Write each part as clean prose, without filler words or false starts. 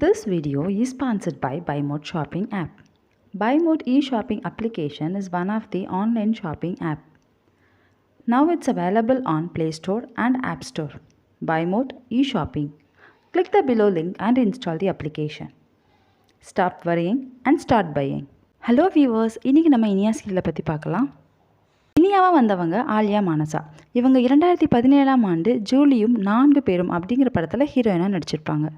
This video is sponsored by BuyMode shopping app. BuyMode e-shopping application is one of the online shopping app. Now it's available on Play Store and App Store. BuyMode e-shopping. Click the below link and install the application. Stop worrying and start buying. Hello viewers, இன்னைக்கு நம்ம இனியா சீரியலை பற்றி பார்க்கலாம். இனியாவாக வந்தவங்க ஆலியா மானசா. இவங்க 2017ஆம் ஆண்டு ஜூலியும் 4 பேரும் அப்படிங்கிற படத்தில் ஹீரோயினாக நடிச்சிருப்பாங்க.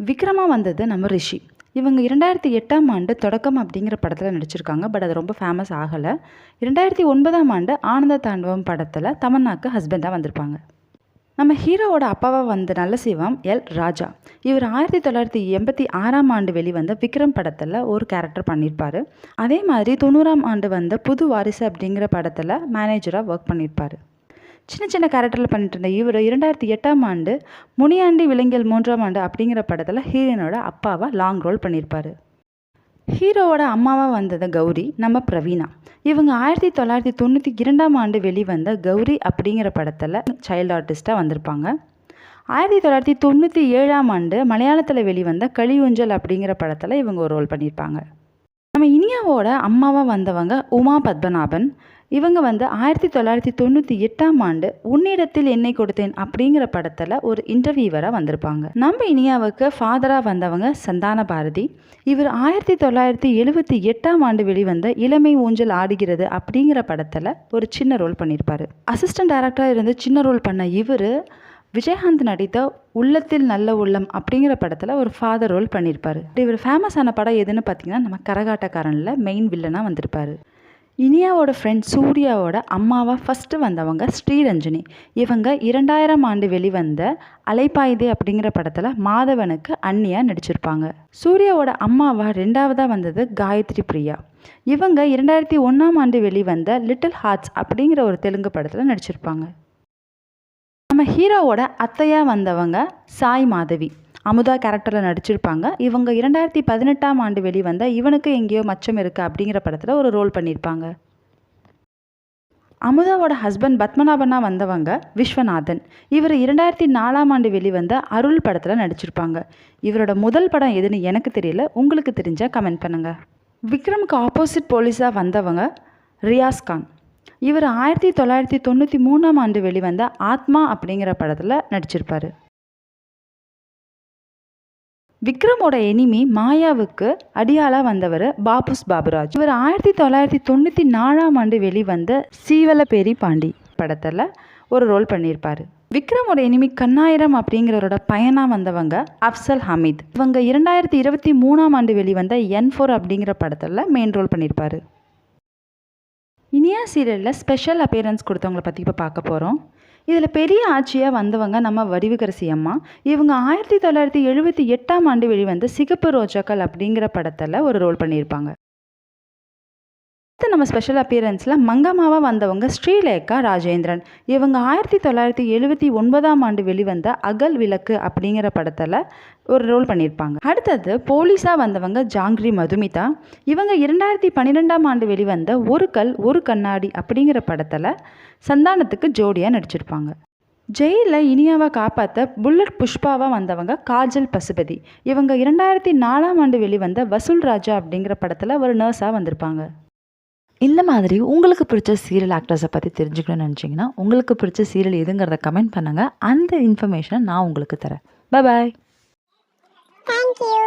விக்ரமா வந்தது நம்ம ரிஷி. இவங்க 2008ஆம் ஆண்டு தொடக்கம் அப்படிங்கிற படத்தில் நடிச்சிருக்காங்க. பட் அது ரொம்ப ஃபேமஸ் ஆகலை. 2009ஆம் ஆண்டு ஆனந்த தாண்டவம் படத்தில் தமன்னாக்கு ஹஸ்பண்டாக வந்திருப்பாங்க. நம்ம ஹீரோவோட அப்பாவாக வந்த நல்ல சிவம் எல் ராஜா. இவர் 1986ஆம் ஆண்டு வெளிவந்த விக்ரம் படத்தில் ஒரு கேரக்டர் பண்ணியிருப்பார். அதே மாதிரி 90ஆம் ஆண்டு வந்த புது வாரிசு அப்படிங்கிற படத்தில் மேனேஜராக ஒர்க் பண்ணியிருப்பார். சின்ன கேரக்டரில் பண்ணிட்டு இருந்த இவர் 2008ஆம் ஆண்டு முனியாண்டி விலங்கியல் 3ஆம் ஆண்டு அப்படிங்கிற படத்தில் ஹீரோயினோட அப்பாவாக லாங் ரோல் பண்ணியிருப்பார். ஹீரோவோட அம்மாவாக வந்தது கௌரி நம்ம பிரவீனா. இவங்க 1992ஆம் ஆண்டு வெளிவந்த கௌரி அப்படிங்கிற படத்தில் சைல்டு ஆர்டிஸ்ட்டாக வந்திருப்பாங்க. 1997ஆம் ஆண்டு மலையாளத்தில் வெளிவந்த களியூஞ்சல் அப்படிங்கிற படத்தில் இவங்க ஒரு ரோல் பண்ணியிருப்பாங்க. நம்ம இனியாவோட அம்மாவாக வந்தவங்க உமா பத்மநாபன். இவங்க 1998ஆம் ஆண்டு உன்னிடத்தில் என்னை கொடுத்தேன் அப்படிங்கிற படத்தில் ஒரு இன்டர்வியூவராக வந்திருப்பாங்க. நம்ம இனியாவுக்கு ஃபாதராக வந்தவங்க சந்தான பாரதி. இவர் 1978ஆம் ஆண்டு வெளிவந்த இளமை ஊஞ்சல் ஆடுகிறது அப்படிங்கிற படத்தில் ஒரு சின்ன ரோல் பண்ணியிருப்பார். அசிஸ்டன்ட் டைரக்டராக இருந்து சின்ன ரோல் பண்ண இவர் விஜயகாந்த் நடித்த உள்ளத்தில் நல்ல உள்ளம் அப்படிங்கிற படத்தில் ஒரு ஃபாதர் ரோல் பண்ணியிருப்பார். இவர் ஃபேமஸான படம் எதுன்னு பார்த்தீங்கன்னா நம்ம கரகாட்டக்காரனில் மெயின் வில்லனாக வந்திருப்பார். இனியாவோட ஃப்ரெண்ட் சூர்யாவோட அம்மாவாக ஃபஸ்ட்டு வந்தவங்க ஸ்ரீரஞ்சனி. இவங்க 2000ஆம் ஆண்டு வெளிவந்த அலைப்பாயுதே அப்படிங்கிற படத்தில் மாதவனுக்கு அண்ணியாக நடிச்சிருப்பாங்க. சூர்யாவோட அம்மாவாக 2ஆவதாக வந்தது காயத்ரி பிரியா. இவங்க 2001ஆம் ஆண்டு வெளிவந்த லிட்டில் ஹார்ட்ஸ் அப்படிங்கிற ஒரு தெலுங்கு படத்தில் நடிச்சிருப்பாங்க. நம்ம ஹீரோவோட அத்தையாக வந்தவங்க சாய் மாதவி. அமுதா கேரக்டரில் நடிச்சிருப்பாங்க. இவங்க 2018ஆம் ஆண்டு வெளிவந்த இவனுக்கு எங்கேயோ மச்சம் இருக்குது அப்படிங்கிற படத்தில் ஒரு ரோல் பண்ணியிருப்பாங்க. அமுதாவோட ஹஸ்பண்ட் பத்மநாபனாக வந்தவங்க விஸ்வநாதன். இவர் 2004ஆம் ஆண்டு வெளிவந்த அருள் படத்தில் நடிச்சிருப்பாங்க. இவரோட முதல் படம் எதுன்னு எனக்கு தெரியல, உங்களுக்கு தெரிஞ்சால் கமெண்ட் பண்ணுங்கள். விக்ரமுக்கு ஆப்போசிட் போலீஸாக வந்தவங்க ரியாஸ் கான். இவர் 1993ஆம் ஆண்டு வெளிவந்த ஆத்மா அப்படிங்கிற படத்தில் நடிச்சிருப்பார். விக்ரமோட எனிமி மாயாவுக்கு அடியாளாக வந்தவர் பாபுஸ் பாபுராஜ். இவர் 1994ஆம் ஆண்டு வெளிவந்த சீவலப்பேரி பாண்டி படத்தில் ஒரு ரோல் பண்ணியிருப்பார். விக்ரமோட எனிமி கண்ணாயிரம் அப்படிங்கிறவரோட பையனாக வந்தவங்க அப்சல் ஹமீத். இவங்க 2023ஆம் ஆண்டு வெளிவந்த N4 அப்படிங்கிற படத்தில் மெயின் ரோல் பண்ணியிருப்பார். இனியா சீரியலில் ஸ்பெஷல் அப்பியரன்ஸ் கொடுத்தவங்களை பற்றி இப்போ பார்க்க போகிறோம். இதில் பெரிய ஆட்சியாக வந்தவங்க நம்ம வடிவுக்கரசி அம்மா. இவங்க 1978ஆம் ஆண்டு வெளிவந்த சிகப்பு ரோஜாக்கள் அப்படிங்கிற படத்தில் ஒரு ரோல் பண்ணியிருப்பாங்க. நம்ம ஸ்பெஷல் அப்பியரன்ஸில் மங்கம்மாவாக வந்தவங்க ஸ்ரீலேகா ராஜேந்திரன். இவங்க 1979ஆம் ஆண்டு வெளிவந்த அகல் விளக்கு அப்படிங்கிற படத்தில் ஒரு ரோல் பண்ணியிருப்பாங்க. அடுத்தது போலீஸாக வந்தவங்க ஜாங்கிரி மதுமிதா. இவங்க 2012ஆம் ஆண்டு வெளிவந்த ஒரு கல் ஒரு கண்ணாடி அப்படிங்கிற படத்தில் சந்தானத்துக்கு ஜோடியாக நடிச்சிருப்பாங்க. ஜெயிலில் இனியாவை காப்பாற்ற புல்லட் புஷ்பாவாக வந்தவங்க காஜல் பசுபதி. இவங்க 2004ஆம் ஆண்டு வெளிவந்த வசூல் ராஜா அப்படிங்கிற படத்தில் ஒரு நர்ஸாக வந்திருப்பாங்க. இந்த மாதிரி உங்களுக்கு பிடிச்ச சீரியல் ஆக்டர்ஸை பற்றி தெரிஞ்சுக்கணும்னு நினச்சிங்கன்னா உங்களுக்கு பிடிச்ச சீரியல் எதுங்கிறத கமெண்ட் பண்ணுங்கள். அந்த இன்ஃபர்மேஷனை நான் உங்களுக்கு தரேன். Bye bye. Thank you.